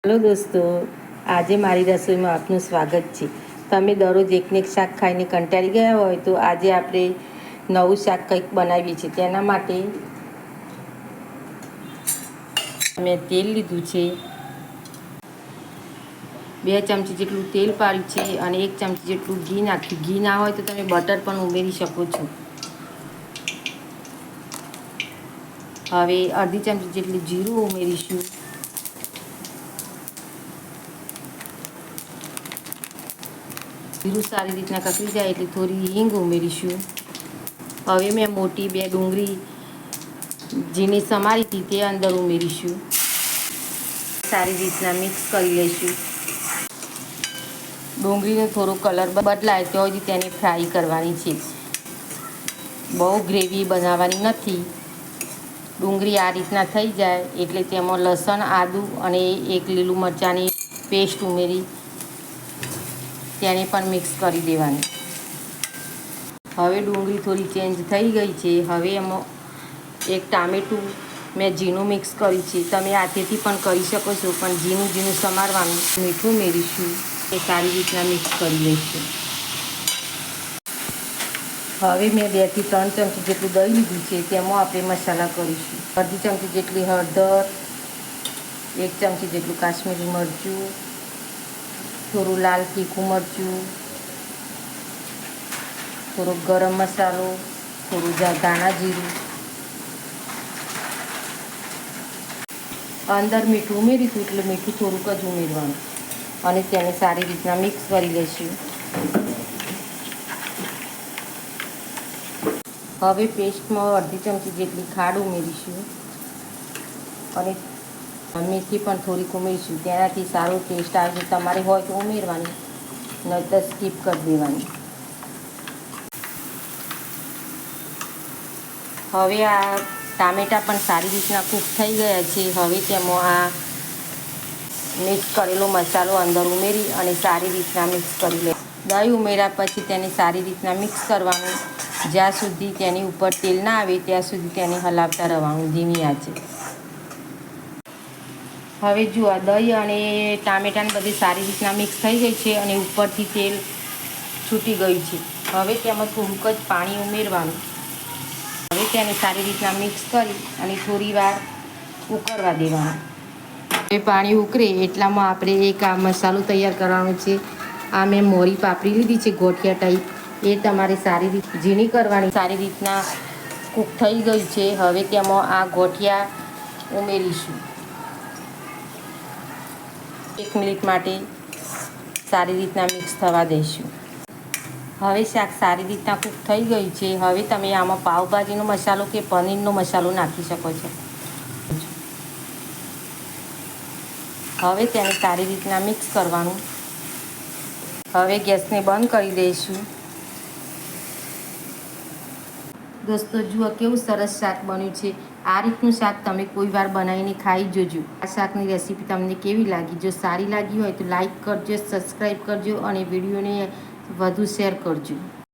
Hello दोस्तों, આજે મારી રસોઈમાં આપનું સ્વાગત છે। તમે દરરોજ એકને એક શાક ખાઈને કંટાળી ગયા હોય તો આજે આપણે નવું શાક કંઈક બનાવીએ છીએ। તેના માટે મેં તેલ લીધું છે, 2 ચમચી જેટલું તેલ પાડ્યું છે અને 1 ચમચી જેટલું ઘી નાખ્યું। ઘી ના હોય તો તમે બટર પણ ઉમેરી શકો છો। હવે અડધી ચમચી જેટલું જીરું ઉમેરીશું। જીરું સારી રીતના કકળી જાય એટલે થોડી હિંગ ઉમેરીશું। હવે મેં મોટી 2 ડુંગળી ઝીણી સમારી હતી તે અંદર ઉમેરીશું। સારી રીતના મિક્સ કરી લઈશું। ડુંગળીનો થોડો કલર બદલાય તો જ તેને ફ્રાય કરવાની છે, બહુ ગ્રેવી બનાવવાની નથી। ડુંગળી આ રીતના થઈ જાય એટલે તેમાં લસણ, આદું અને 1 લીલું મરચાંની પેસ્ટ ઉમેરી તેને પણ મિક્સ કરી દેવાની। હવે ડુંગળી થોડી ચેન્જ થઈ ગઈ છે। હવે એમાં 1 ટામેટું મેં ઝીણું મિક્સ કર્યું છે, તમે હાથેથી પણ કરી શકો છો, પણ ઝીણું ઝીણું સમારવાનું। મીઠું ઉમેરીશું, એ સારી રીતના મિક્સ કરી લઈશું। હવે મેં 2 થી 3 ચમચી જેટલું દહીં લીધું છે, તેમાં આપણે મસાલા કરીશું। અડધી ચમચી જેટલી હળદર, 1 ચમચી જેટલું કાશ્મીરી મરચું, થોડું લાલ તીખું મરચું, થોડો ગરમ મસાલો, થોડું ધાણા જીરું, અંદર મીઠું ઉમેરીશું એટલે મીઠું થોડુંક જ ઉમેરવાનું અને તેને સારી રીતના મિક્સ કરી લઈશું। હવે પેસ્ટમાં અડધી ચમચી જેટલી ખાંડ ઉમેરીશું અને મેથી પણ થોડીક ઉમેરીશું, તેનાથી સારો ટેસ્ટ આવે છે। તમારે હોય તો ઉમેરવાની, નહીં તો સ્કીપ કરી દેવાની। હવે આ ટામેટાં પણ સારી રીતના કૂક થઈ ગયા છે। હવે તેમાં આ મિક્સ કરેલો મસાલો અંદર ઉમેરી અને સારી રીતના મિક્સ કરી લે। દહીં ઉમેર્યા પછી તેને સારી રીતના મિક્સ કરવાનું, જ્યાં સુધી તેની ઉપર તેલ ના આવે ત્યાં સુધી તેને હલાવતા રહેવાનું ધીમી આંચે। હવે જુઓ, દહીં અને ટામેટાને બધી સારી રીતના મિક્સ થઈ ગઈ છે અને ઉપરથી તેલ છૂટી ગયું છે। હવે તેમાં થોડુંક જ પાણી ઉમેરવાનું। હવે તેને સારી રીતના મિક્સ કરી અને થોડી વાર ઉકળવા દેવાનું। હવે પાણી ઉકળે એટલામાં આપણે એક આ મસાલો તૈયાર કરવાનો છે। આ મેં મોરી પાપડી લીધી છે ગોઠિયા ટાઈપ, એ તમારે સારી રીત ઝીણી કરવાની। સારી રીતના કૂક થઈ ગઈ છે। હવે તેમાં આ ગોઠિયા ઉમેરીશું। 1 મિનિટ માટે સારી રીતના મિક્સ થવા દઈશું। હવે શાક સારી રીતના કૂક થઈ ગયું છે। હવે તમે આમાં પાવભાજીનો મસાલો કે પનીરનો મસાલો નાખી શકો છો। હવે તેને સારી રીતના મિક્સ કરવાનું। હવે ગેસને બંધ કરી દઈશું। દોસ્તો જુઓ કેવું સરસ શાક બન્યું છે। આ રીતનું શાક તમે કોઈ વાર બનાવીને ખાઈ જોજો। આ શાકની રેસીપી તમને કેવી લાગી? જો સારી લાગી હોય તો લાઈક કરજો, સબસ્ક્રાઈબ કરજો અને વિડીયોને વધુ શેર કરજો।